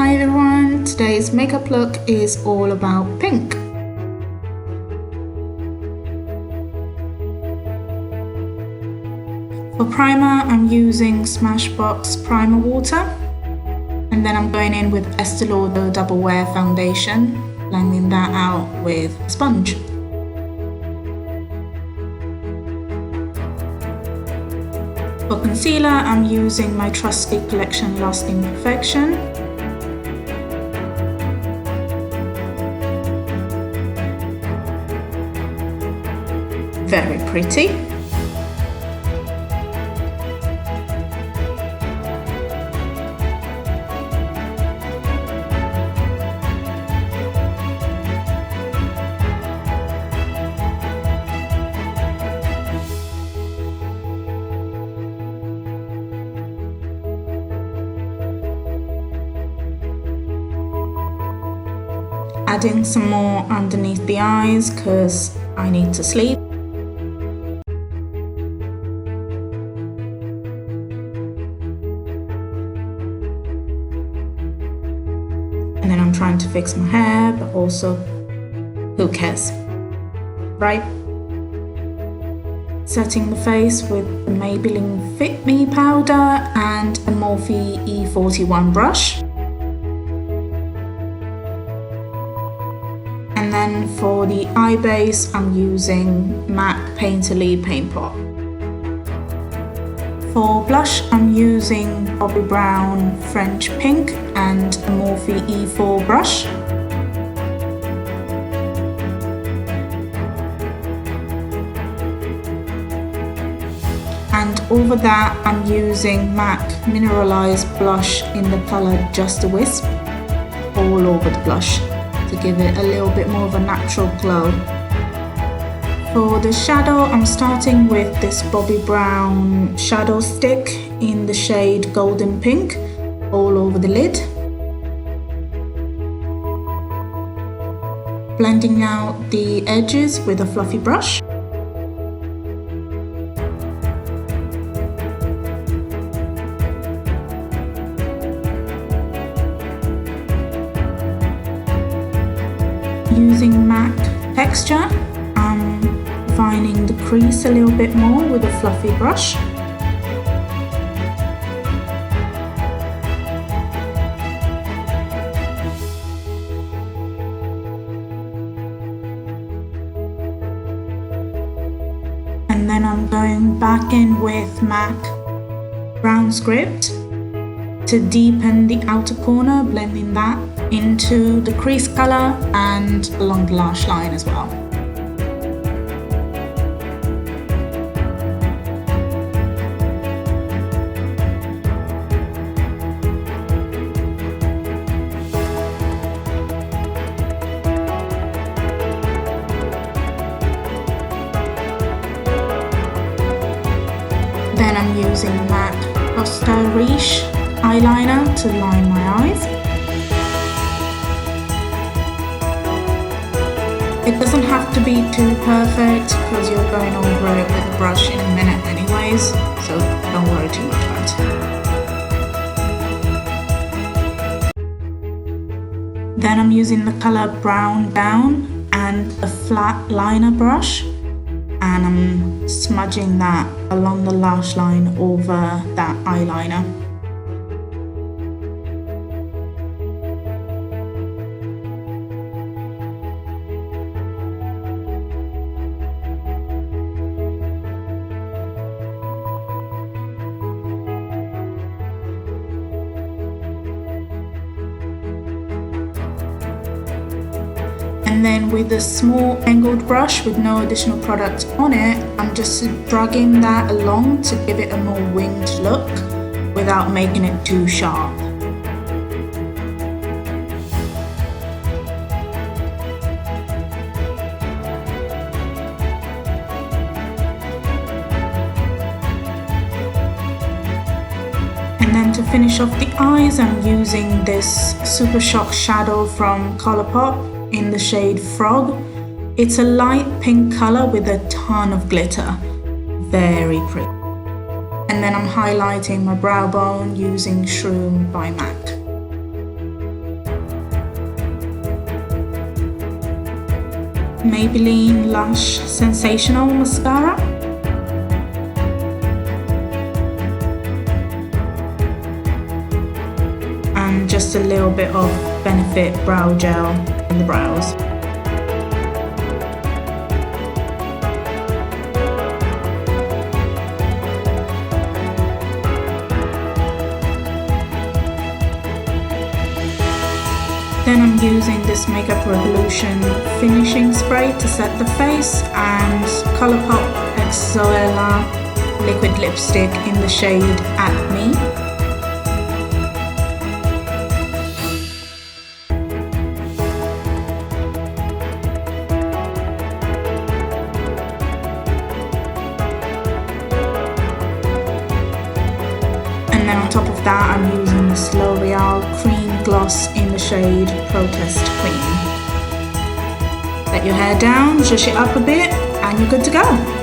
Hi everyone, today's makeup look is all about pink. For primer, I'm using Smashbox Primer Water, and then I'm going in with Estee Lauder Double Wear Foundation, blending that out with a sponge. For concealer, I'm using my trusty collection Lasting Perfection. Very pretty. Adding some more underneath the eyes because I need to sleep. And then I'm trying to fix my hair, but also, who cares, right? Setting the face with the Maybelline Fit Me Powder and a Morphe E41 brush. And then for the eye base, I'm using MAC Painterly Paint Pot. For blush, I'm using Bobbi Brown French Pink and a Morphe E4 brush. And over that, I'm using MAC Mineralize blush in the colour Just a Wisp all over the blush, to give it a little bit more of a natural glow. For the shadow, I'm starting with this Bobbi Brown shadow stick in the shade Golden Pink all over the lid. Blending out the edges with a fluffy brush. Using MAC Texture, I'm refining the crease a little bit more with a fluffy brush. And then I'm going back in with MAC Brown Script to deepen the outer corner, blending that into the crease colour and along the lash line as well. Then I'm using MAC Costa Riche eyeliner to line my eyes. It doesn't have to be too perfect because you're going over it with a brush in a minute anyways, so don't worry too much about it. Then I'm using the colour Brown Down and a flat liner brush, and I'm smudging that along the lash line over that eyeliner. And then with a small angled brush with no additional product on it, I'm just dragging that along to give it a more winged look without making it too sharp. And then to finish off the eyes, I'm using this Super Shock shadow from Colorpop in the shade Frog. It's a light pink colour with a ton of glitter. Very pretty. And then I'm highlighting my brow bone using Shroom by MAC. Maybelline Lash Sensational Mascara. And just a little bit of Benefit Brow Gel in the brows. Then I'm using this Makeup Revolution finishing spray to set the face, and Colorpop X Zoella liquid lipstick in the shade Acne. And then on top of that, I'm using this L'Oreal Cream Gloss in the shade Protest Queen. Let your hair down, zhuzh it up a bit, and you're good to go.